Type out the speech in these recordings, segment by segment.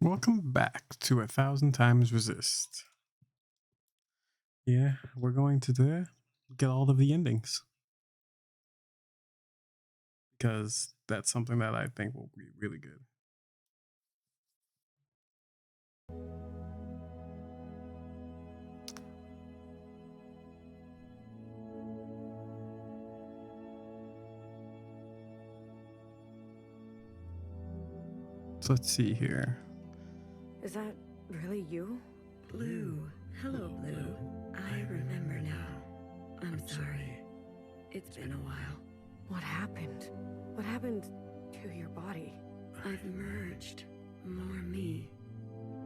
Welcome back to 1000xRESIST. Yeah, we're going to get all of the endings because that's something that I think will be really good. So let's see here. Is that really you? Blue. Hello, Blue. I remember now. I'm sorry. It's been a while. What happened? What happened to your body? I've merged. More me.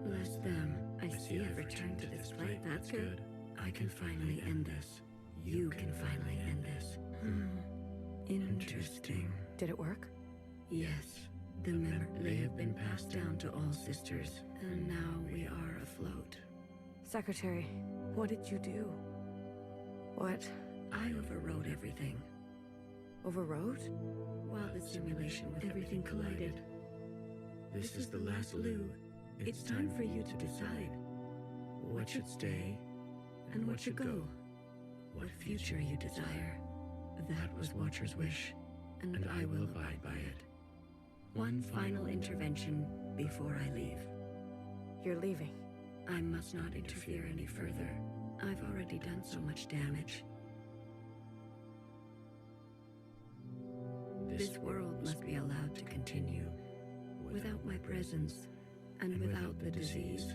Less them. I see I've returned to this plate. That's good. I can finally end this. You can finally end this. Interesting. Did it work? Yes. They have been passed down to all sisters, and now we are afloat. Secretary, what did you do? What? I overrode everything. Overrode? While the simulation with everything collided. This is the last Lou. It's time for you to decide what should stay and what should go. What future you desire. That was Watcher's wish, and I will abide by it. One final intervention before I leave. You're leaving. I must not interfere any further. I've already done so much damage. This world must be allowed to continue, without my presence, and without the disease.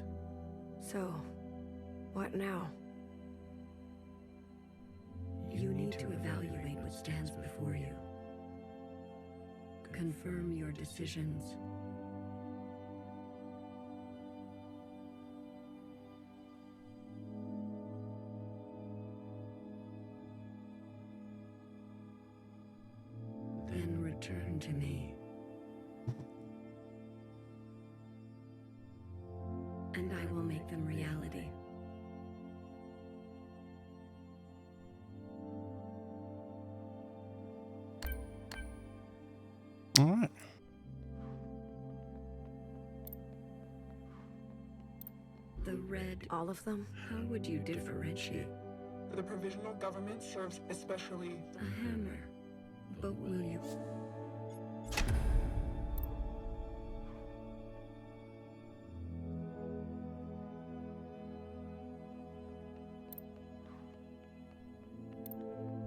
So, what now? You need to evaluate what stands before you. Confirm your decisions. Then return to me. And I will make them reality. All right. The red. All of them? How would you differentiate? The provisional government serves especially A hammer. But will you?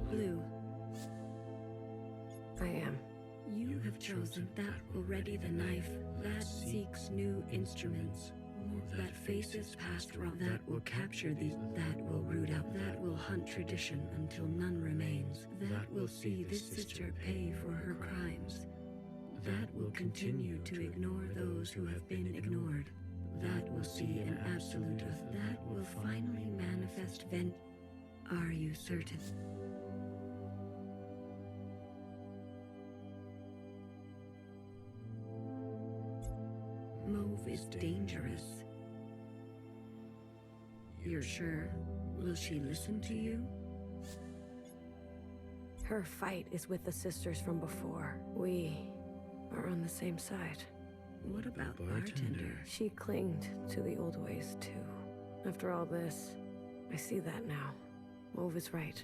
Blue, I am. you have chosen that will ready the knife, that seeks new instruments, that faces past wrong, that will capture these, that will root out, that will hunt tradition until none remains, that will see this sister pay for her crimes, that will continue to ignore those who have been ignored, that will see an absolute of, that will finally manifest vent. Are you certain? Mauve is dangerous. You're sure? Will she listen to you? Her fight is with the sisters from before. We are on the same side. What about Bartender? She clinged to the old ways, too. After all this, I see that now. Mauve is right.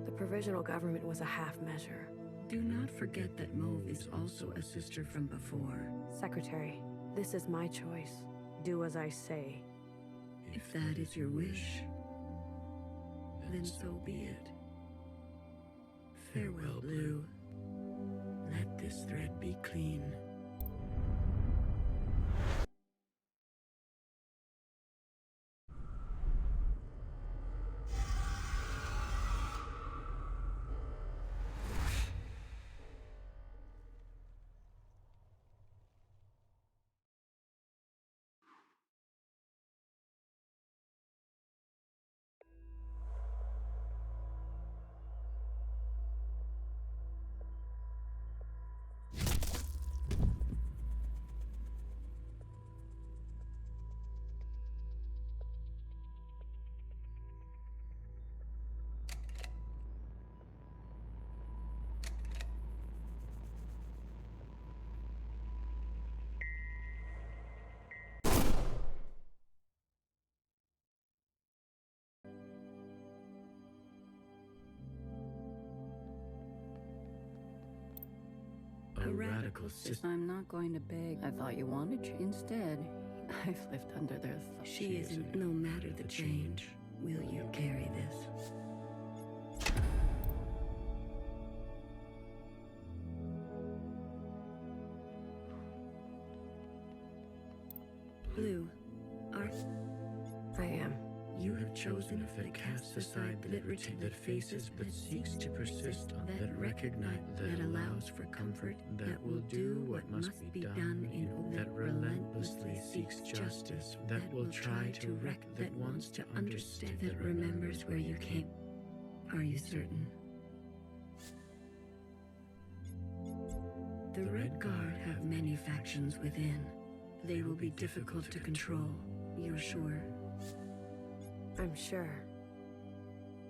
The provisional government was a half measure. Do not forget that Mauve is also a sister from before. Secretary, this is my choice. Do as I say. If that is your wish, then so be it. Farewell, Blue. Let this thread be clean. A radical system. I'm not going to beg. I thought you wanted to. Instead, I've lived under their thumb. She isn't. No matter the change, will you carry this? Blue, I am. you have chosen to cast aside the liberty that faces, that seeks to persist on, that recognize, that allows for comfort, that will do what must be done in, that relentlessly seeks justice, that will try to that wants to understand, that remembers where you came. Are you certain? The Red Guard have many factions within. They will be difficult to control. You're sure? I'm sure.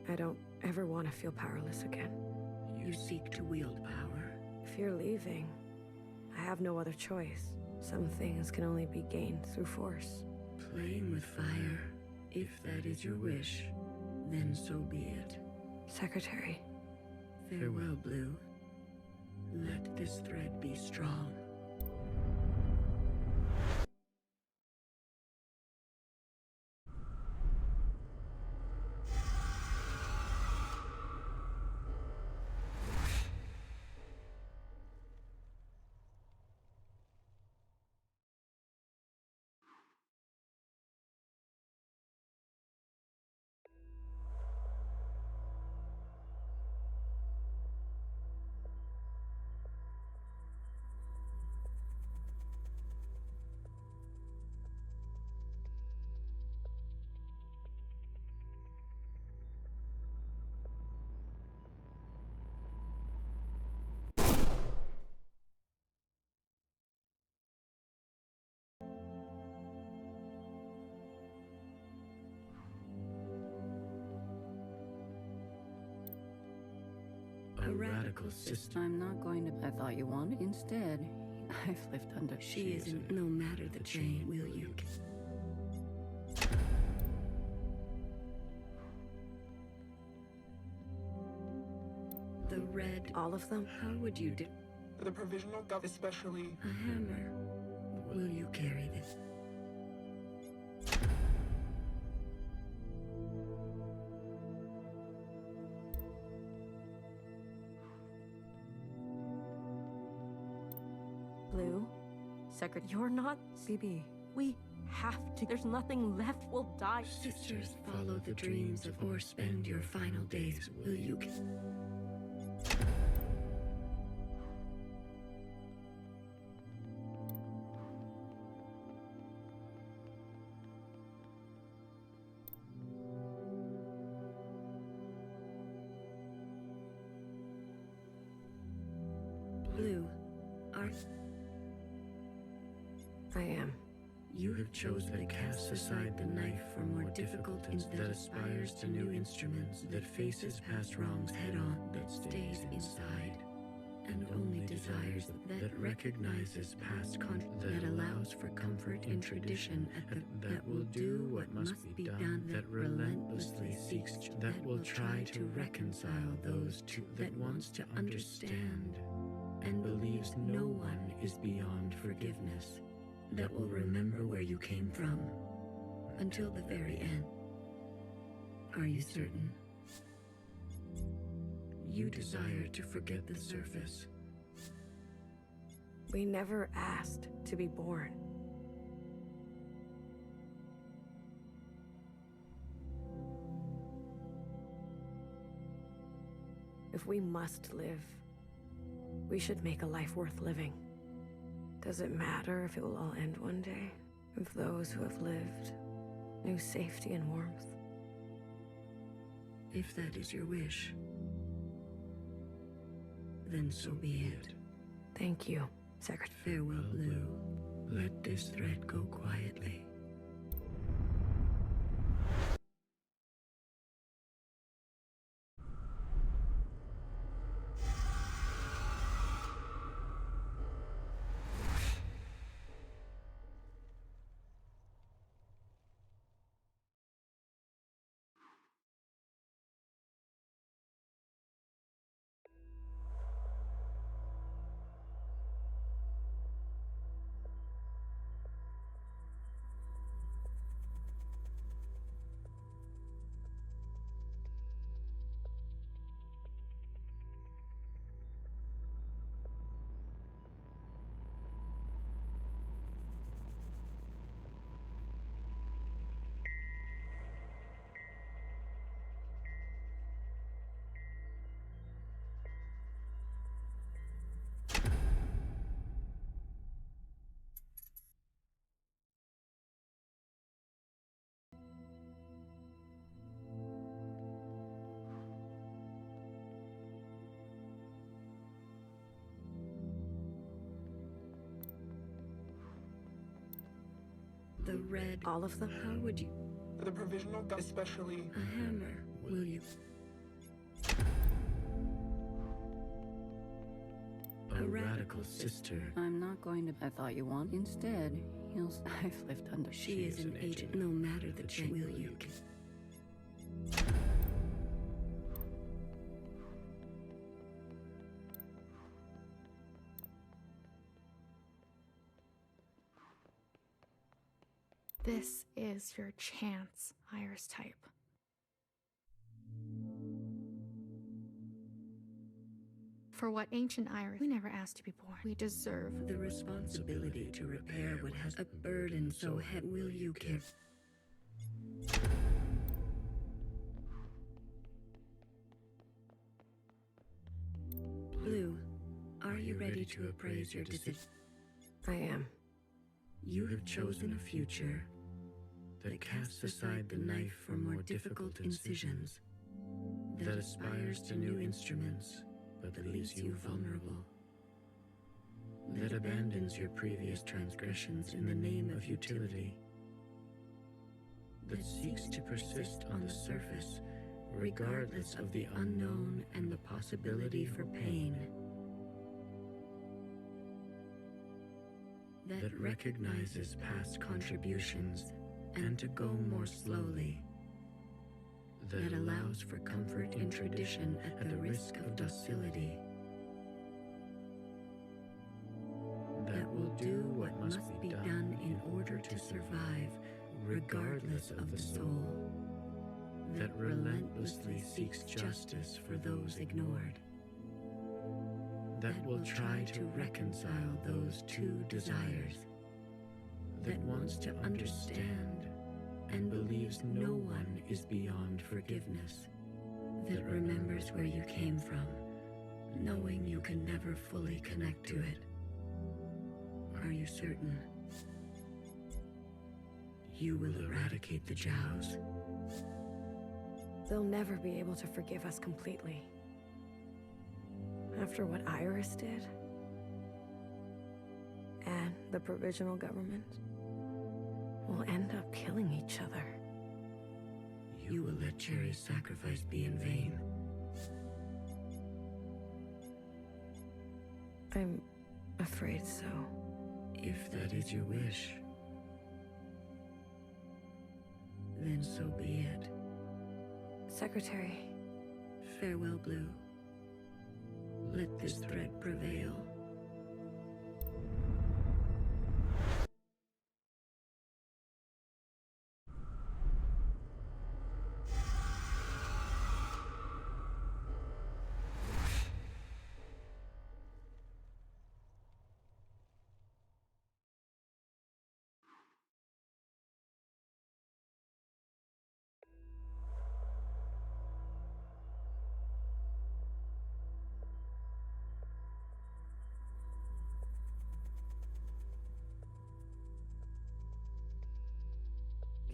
I don't ever want to feel powerless again. You seek to wield power. If you're leaving, I have no other choice. Some things can only be gained through force. Playing with fire. If that is your wish, then so be it. Secretary, Farewell, Blue. Let this thread be strong. A radical system. I'm not going to. I thought you wanted. Instead, I've lived under. She isn't. No matter the chain, will you? The red. all of them? How would you do? The provisional government, especially A hammer. Will you carry this? Blue? Secretary, you're not CB. We have to. There's nothing left. We'll die. Sisters, follow the dreams of, or spend your final days. Will you? Blue, I am. you have chosen to cast aside the knife for more difficult that aspires to new instruments, that faces past wrongs head on, that stays inside, and only desires that recognizes past that allows for comfort in tradition, that will do what must be done, that relentlessly seeks, that will try to reconcile those two, that wants to understand, and believes no one is beyond forgiveness, that will remember where you came from, until the very end. Are you certain? You desire to forget the surface. We never asked to be born. If we must live, we should make a life worth living. Does it matter if it will all end one day? If those who have lived knew safety and warmth? If that is your wish, then so be it. Thank you, Secretary. Farewell, Blue. Let this thread go quietly. The red. All of them? How would you? The provisional government especially. A hammer, will you? A radical sister. I'm not going to. I thought you want. Instead, you'll. I've lived under. She is an agent, no matter the change. Will you? This is your chance, Iris type. For what ancient Iris, we never asked to be born. We deserve The responsibility to repair what has a burden so heavy. Will you give? Blue, are you ready to appraise your decision? I am. You have chosen a future that casts aside the knife for more difficult incisions, that aspires to new instruments, but that leaves you vulnerable, that abandons your previous transgressions in the name of utility, that seeks to persist on the surface regardless of the unknown and the possibility for pain, that recognizes past contributions and to go more slowly, that allows for comfort in tradition at the risk of docility, that will do what must be done in order to survive regardless of the soul, that relentlessly seeks justice for those ignored, that will try to reconcile those two desires, that wants to understand and believes no one is beyond forgiveness, that remembers where you came from, knowing you can never fully connect to it. Are you certain? You will eradicate the Jows. They'll never be able to forgive us completely. After what Iris did, and the provisional government, we'll end up killing each other. You will let Cherry's sacrifice be in vain. I'm afraid so. If that is your wish, then so be it. Secretary, Farewell, Blue. Let this threat prevail.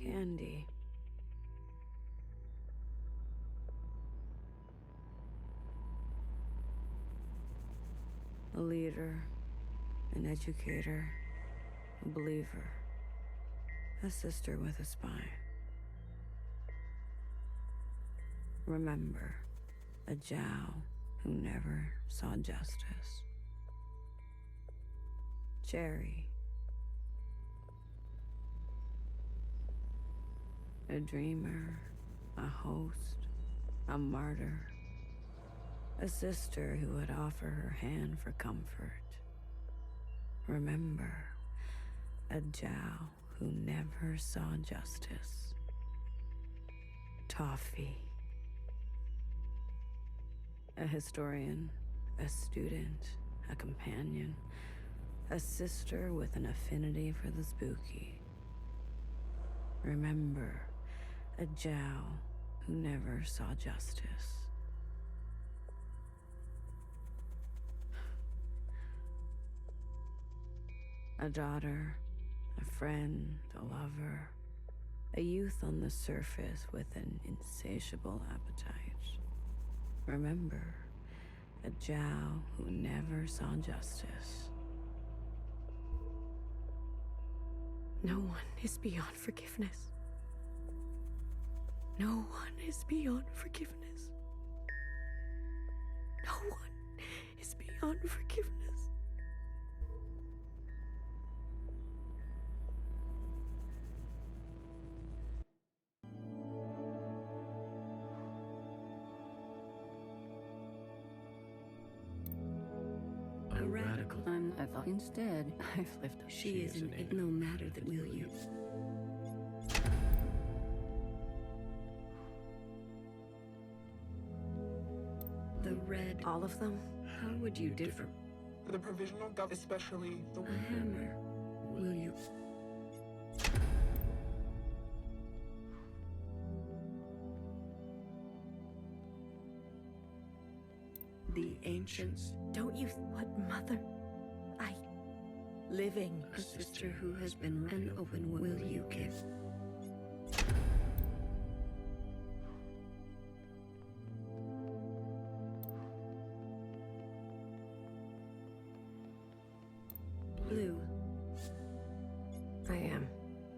Candy. A leader, an educator, a believer, a sister with a spine. Remember, a Jow who never saw justice. Cherry. A dreamer, a host, a martyr, a sister who would offer her hand for comfort. Remember, a Jow who never saw justice. Toffee. A historian, a student, a companion, a sister with an affinity for the spooky. Remember, a Jow who never saw justice. A daughter, a friend, a lover, a youth on the surface with an insatiable appetite. Remember, a Jow who never saw justice. No one is beyond forgiveness. No one is beyond forgiveness. No one is beyond forgiveness. A radical. I thought instead I've lived. She is an no matter that will you. The red. All of them? How would you differ? The provisional government, especially the A hammer. Will you? The ancients. Don't you... What, Mother? Living. A sister who has been an open. Will you kiss? Blue. I am.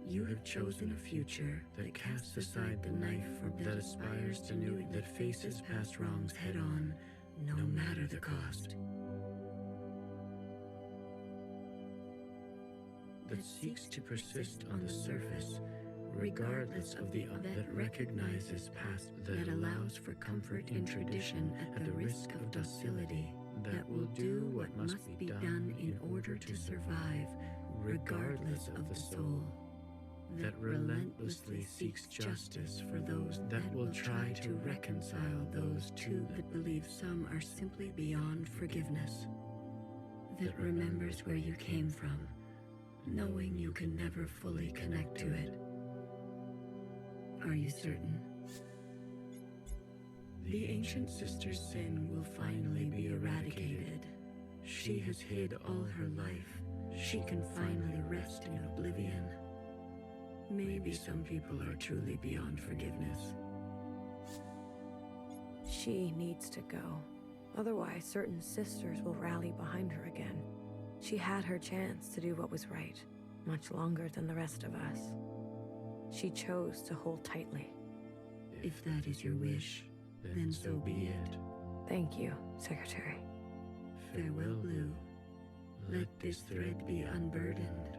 You have chosen a future that casts aside the knife that aspires to new, that faces past wrongs head on, no matter the cost. That seeks to persist on the surface, regardless of the that recognizes past, that allows for comfort in tradition at the risk of docility, that will do what must be done in order to survive, regardless of the soul, that relentlessly seeks justice for those, that will try to reconcile those two, that believe some are simply beyond forgiveness, that remembers where you came from, knowing you can never fully connect to it. Are you certain? The ancient sister's sin will finally be eradicated. She has hid all her life. She can finally rest in oblivion. Maybe some people are truly beyond forgiveness. She needs to go. Otherwise, certain sisters will rally behind her again. She had her chance to do what was right, much longer than the rest of us. She chose to hold tightly. If that is your wish, then so be it. Thank you, Secretary. Farewell, Blue. Let this thread be unburdened.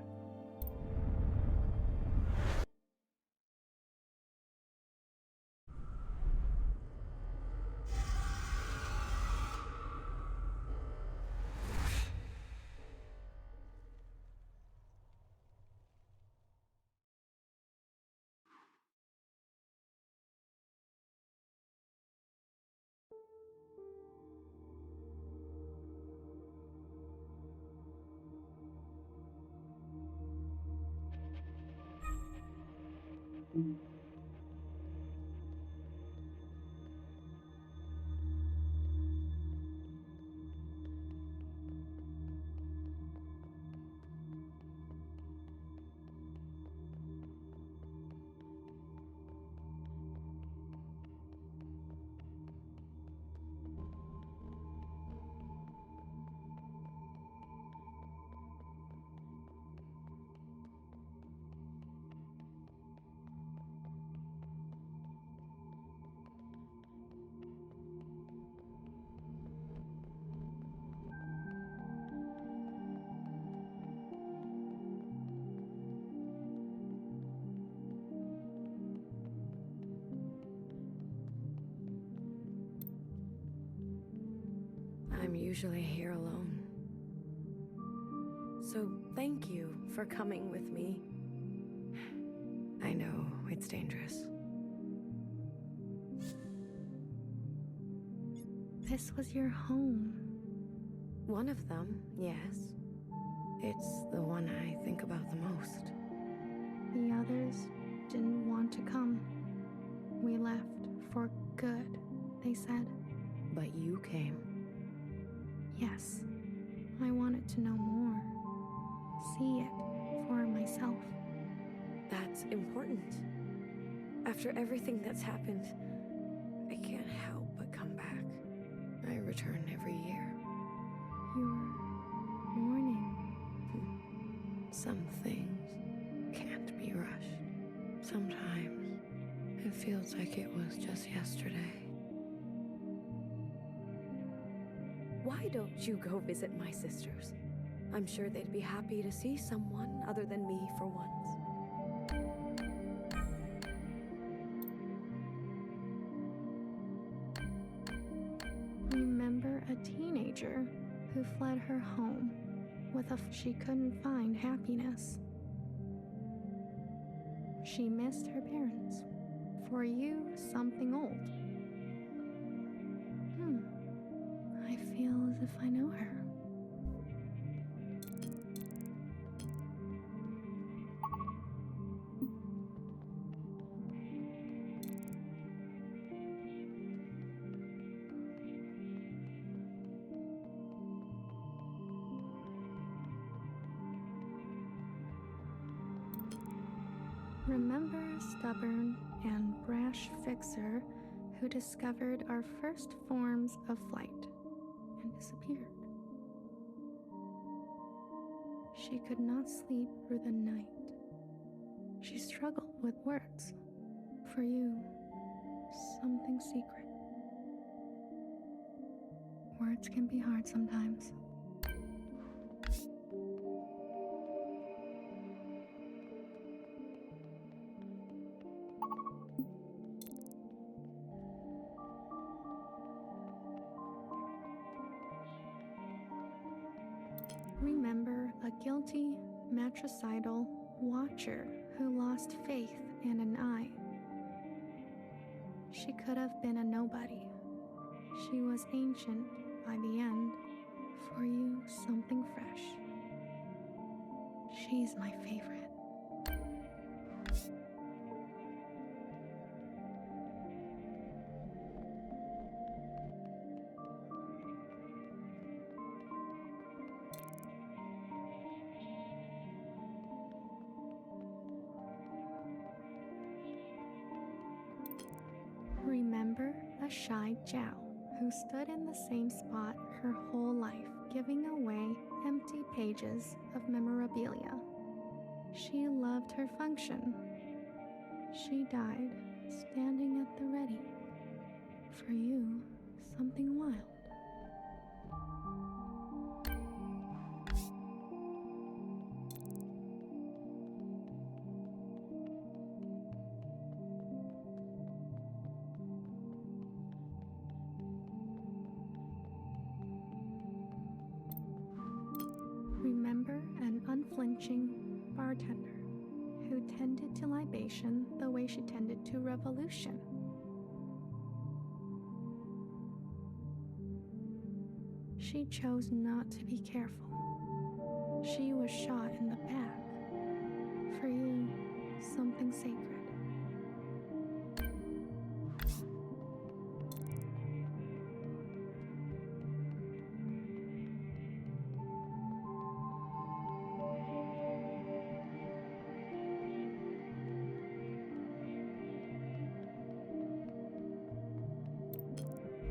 I'm usually here alone. So thank you for coming with me. I know it's dangerous. This was your home. One of them, yes. It's the one I think about the most. The others didn't want to come. We left for good, they said. But you came. Yes, I wanted to know more. See it for myself. That's important. After everything that's happened, I can't help but come back. I return every year. You're mourning. Some things Sometimes it feels like it was just yesterday. Why don't you go visit my sisters? I'm sure they'd be happy to see someone other than me for once. Remember a teenager who fled her home with she couldn't find happiness. She missed her parents. For you, something old. I feel as if I know her. Remember a stubborn and brash fixer who discovered our first forms of flight and disappeared. She could not sleep through the night. She struggled with words. For you, something secret. Words can be hard sometimes. Remember a guilty, matricidal watcher who lost faith in an eye. She could have been a nobody. She was ancient by the end. For you, something fresh. She's my favorite. Remember a shy Jiao who stood in the same spot her whole life, giving away empty pages of memorabilia. She loved her function. She died standing at the ready. For you, something wild. Remember an unflinching bartender who tended to libation the way she tended to revolution. She chose not to be careful. She was shot in the back. For you, something sacred.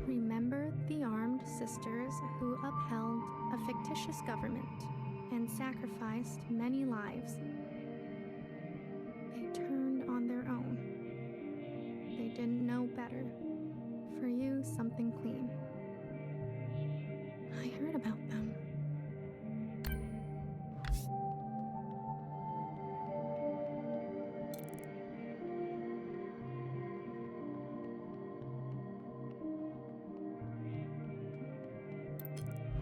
Remember the armed sisters who upheld a fictitious government and sacrificed many lives. They turned on their own. They didn't know better. For you, something clean. I heard about them.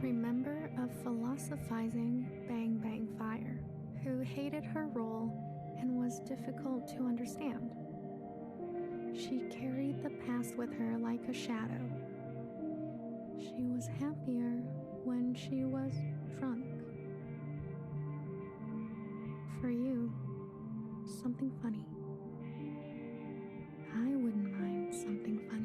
Remember a philosophizing Bang Bang Fire who hated her role and was difficult to understand. She carried the past with her like a shadow. She was happier when she was drunk. For you, something funny. I wouldn't mind something funny.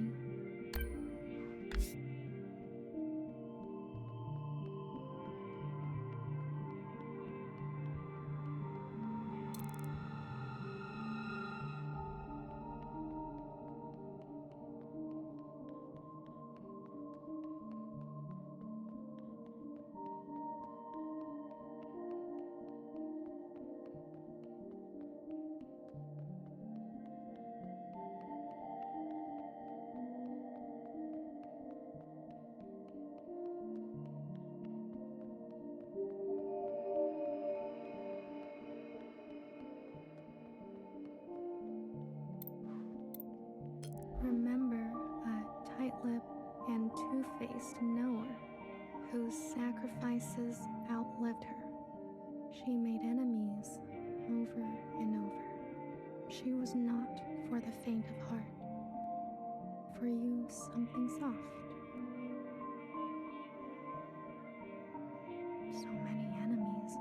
She was not for the faint of heart. For you, something soft. So many enemies.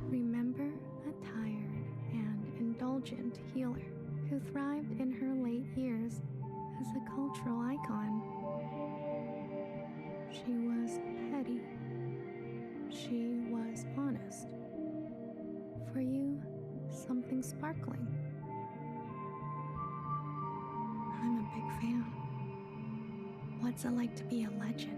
Remember a tired and indulgent healer who thrived in her late years as a cultural icon. She was petty. She was honest. For you, something sparkling. I'm a big fan. What's it like to be a legend?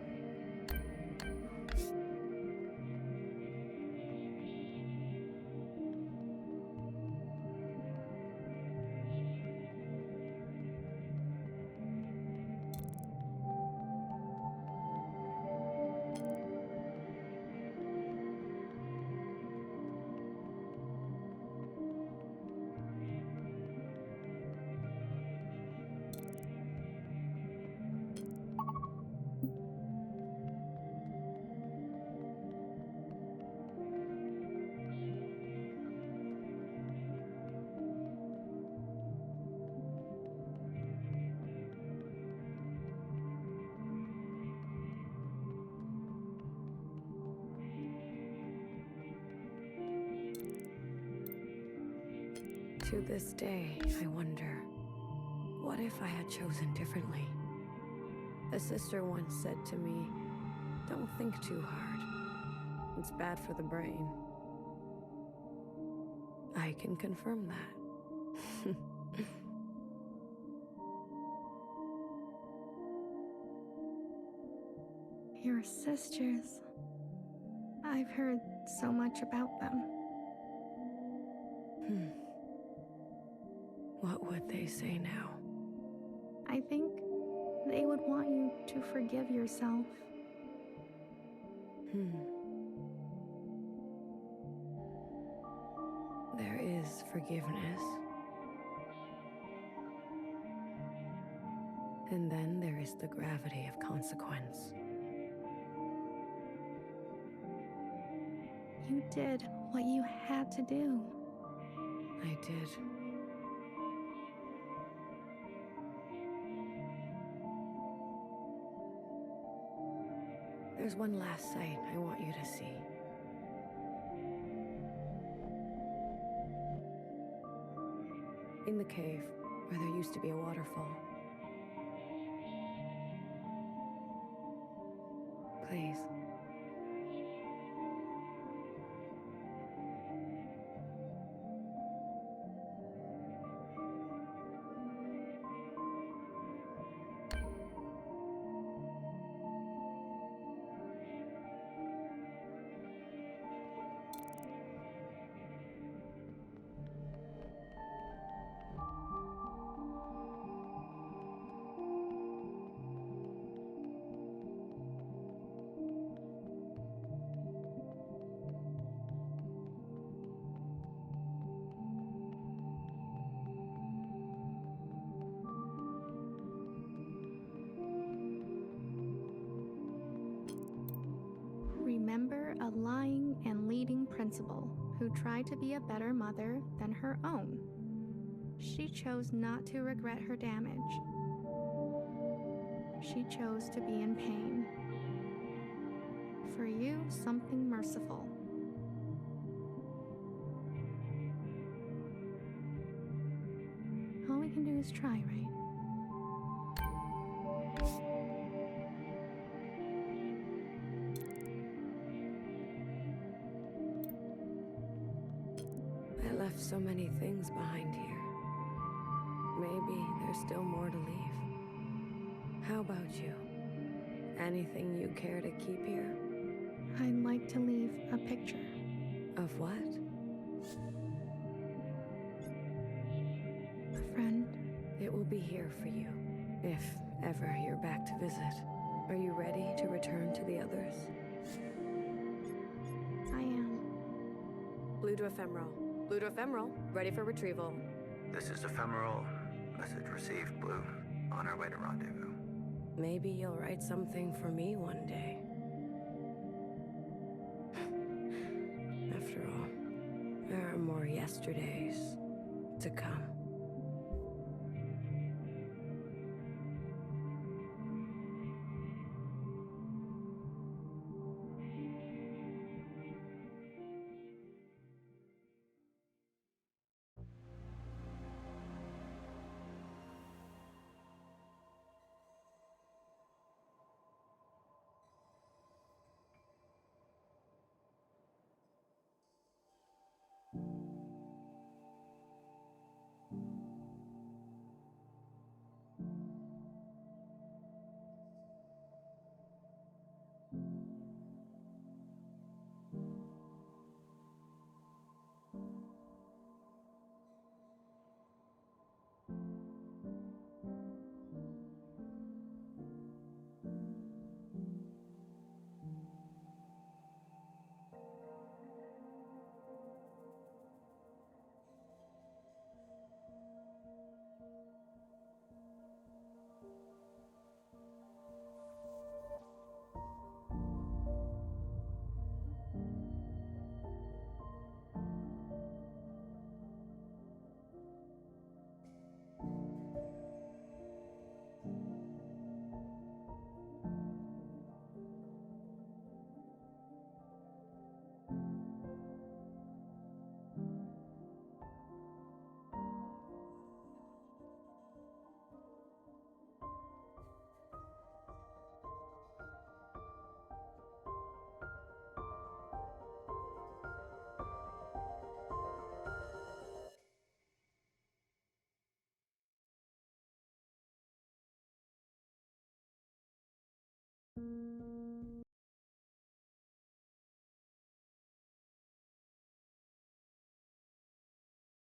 To this day, I wonder, what if I had chosen differently? A sister once said to me, "Don't think too hard. It's bad for the brain." I can confirm that. Your sisters. I've heard so much about them. What would they say now? I think they would want you to forgive yourself. There is forgiveness. And then there is the gravity of consequence. You did what you had to do. I did. There's one last sight I want you to see. In the cave, where there used to be a waterfall. Please. lying and leading principal who tried to be a better mother than her own. She chose not to regret her damage. She chose to be in pain. For you, something merciful. All we can do is try, right? I left so many things behind here. Maybe there's still more to leave. How about you? Anything you care to keep here? I'd like to leave a picture. Of what? A friend. It will be here for you, if ever you're back to visit. Are you ready to return to the others? I am. Blue to ephemeral. Blue to ephemeral. Ready for retrieval. This is ephemeral. Message received, Blue. On our way to rendezvous. Maybe you'll write something for me one day. After all, there are more yesterdays to come.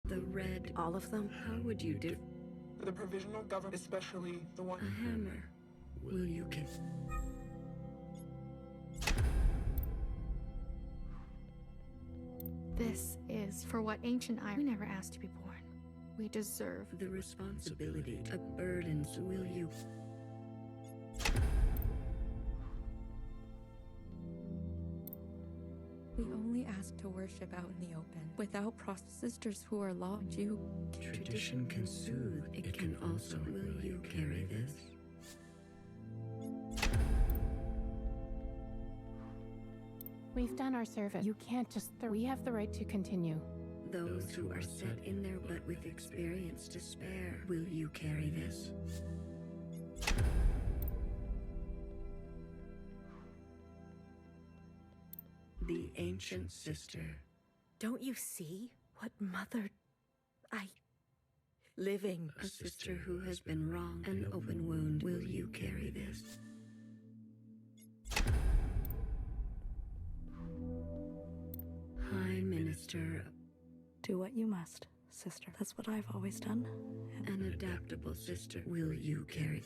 The red. All of them? How would you do? The provisional government, especially the one. A hammer. Will you kiss? This is for what ancient I. We never asked to be born. We deserve. The responsibility, a burden. Will you? We only ask to worship out in the open, without sisters who are lost. You. Tradition can soothe. It can also. Will you carry this? We've done our service. You can't just. We have the right to continue. Those who are set in there but with experience to spare. Will you carry this? The ancient sister. Don't you see what mother... Living. A sister who has been wrong. An open wound. Will you carry this? High Minister. Do what you must, sister. That's what I've always done. An adaptable sister. Will you carry?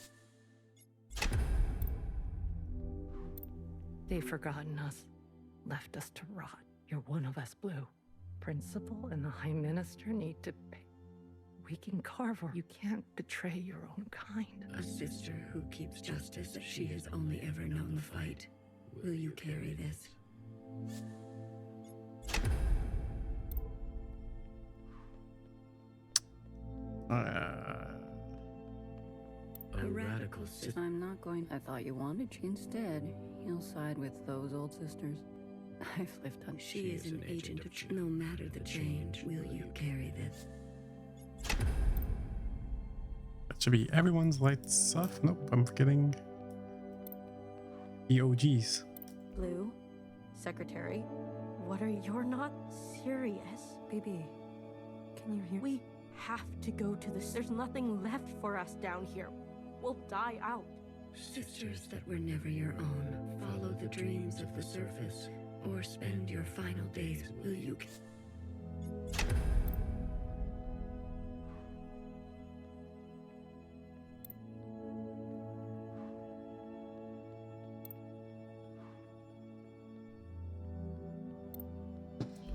They've forgotten us. Left us to rot. You're one of us, Blue. Principal and the High Minister need to pay. We can carve her. You can't betray your own kind. A sister who keeps justice. She has only ever known the fight. Will you carry this? A radical sister. I'm not going. I thought you wanted. Instead, he'll side with those old sisters. I've lived on. She is an agent of change. No matter the change, will you carry this? That should be everyone's lights off. Nope, I'm forgetting the OGs. Blue, Secretary, what are you're not serious? Baby, can you hear? We have to go to this. There's nothing left for us down here. We'll die out. Sisters that were never your own, follow the dreams of the surface, or spend your final days. Will you?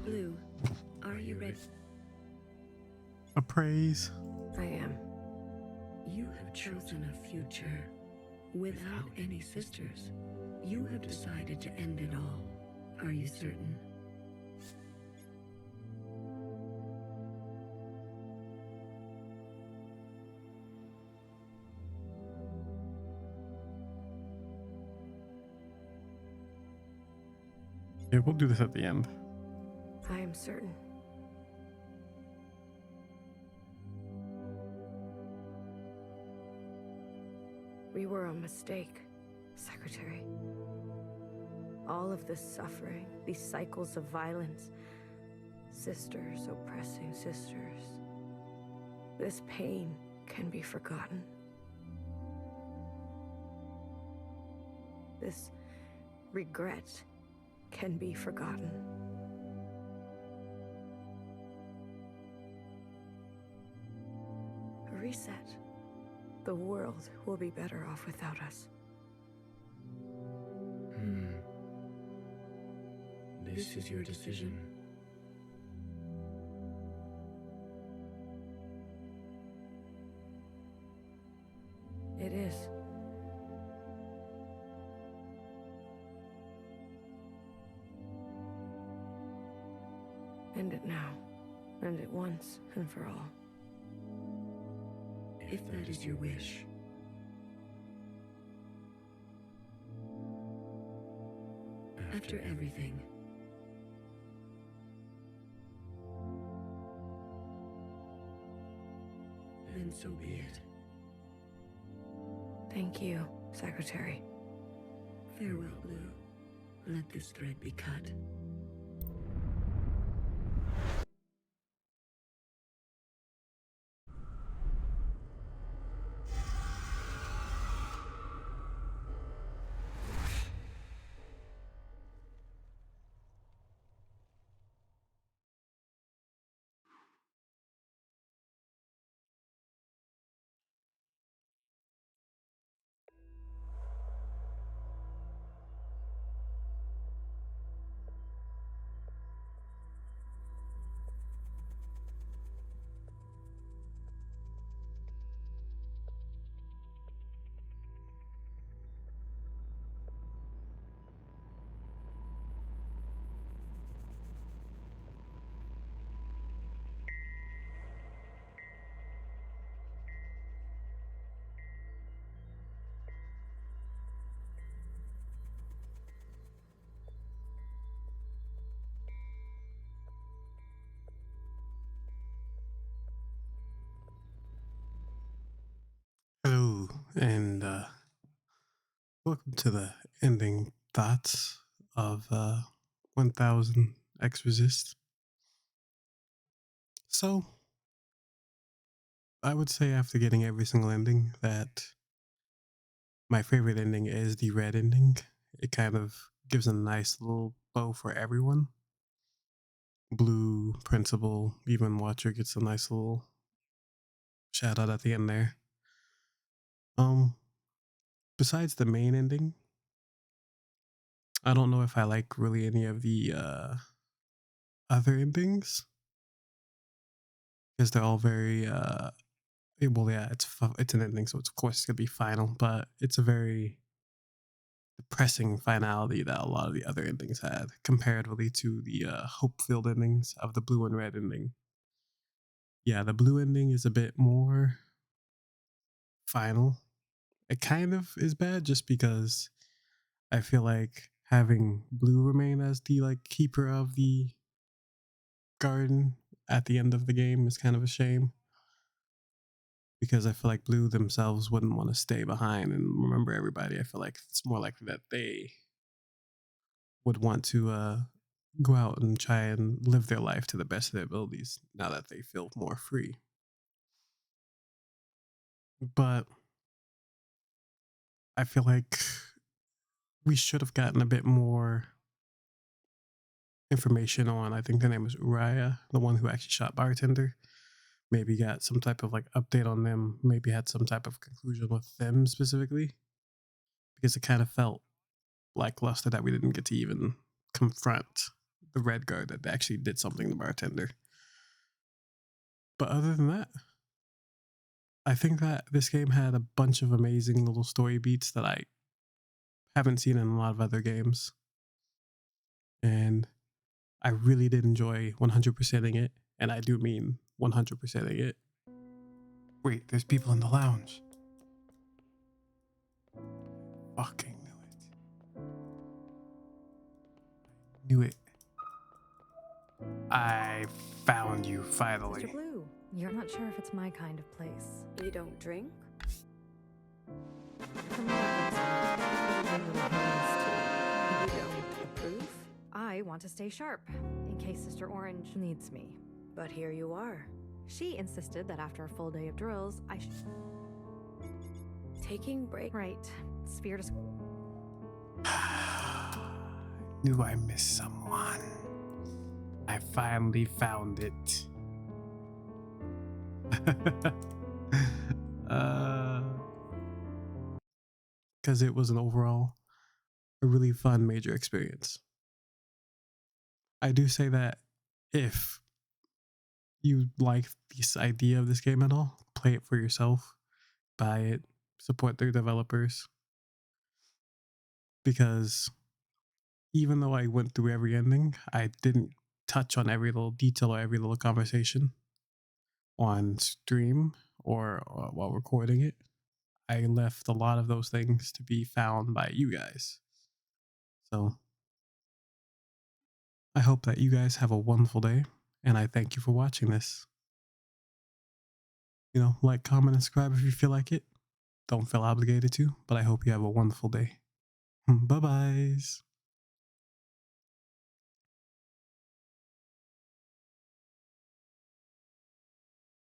Blue, are you ready? Appraise. I am. You have chosen a future without any sisters. You have decided to end it all. Are you certain? Yeah, we'll do this at the end. I am certain. We were a mistake, Secretary. All of this suffering, these cycles of violence, sisters oppressing sisters. This pain can be forgotten. This regret can be forgotten. A reset. The world will be better off without us. This is your decision. It is. End it now. End it once and for all. If that is your wish. After everything, then so be it. Thank you, Secretary. Farewell, Blue. Let this thread be cut. Hello, and welcome to the ending thoughts of 1000xRESIST. So, I would say after getting every single ending that my favorite ending is the red ending. It kind of gives a nice little bow for everyone. Blue, Principal, even Watcher gets a nice little shout out at the end there. Besides the main ending, I don't know if I like really any of the other endings because they're all very well, yeah, it's an ending, so it's, of course it's gonna be final, but it's a very depressing finality that a lot of the other endings had, comparatively to the hope-filled endings of the blue and red ending. Yeah, the blue ending is a bit more final. It kind of is bad just because I feel like having blue remain as the like keeper of the garden at the end of the game is kind of a shame, because I feel like blue themselves wouldn't want to stay behind and remember everybody. I feel like it's more likely that they would want to go out and try and live their life to the best of their abilities now that they feel more free. But I feel like we should have gotten a bit more information on, I think the name was Uriah, the one who actually shot Bartender. Maybe got some type of like update on them, maybe had some type of conclusion with them specifically, because it kind of felt lackluster that we didn't get to even confront the Red Guard that actually did something to Bartender. But other than that, I think that this game had a bunch of amazing little story beats that I haven't seen in a lot of other games. And I really did enjoy 100%ing it. And I do mean 100%ing it. Wait, there's people in the lounge. Fucking knew it. I found you finally. Mr. Blue, you're not sure if it's my kind of place. You don't drink? From what I've observed, little hands too. You don't approve? I want to stay sharp, in case Sister Orange needs me. But here you are. She insisted that after a full day of drills, I should... Taking break? Right. Sphere to... Knew I missed someone. I finally found it. Because it was an overall a really fun major experience. I do say that if you like this idea of this game at all, play it for yourself, buy it, support their developers. Because even though I went through every ending, I didn't touch on every little detail or every little conversation on stream or while recording it. I left a lot of those things to be found by you guys. So I hope that you guys have a wonderful day, and I thank you for watching this. You know, like, comment, and subscribe if you feel like it. Don't feel obligated to, but I hope you have a wonderful day. Bye-byes.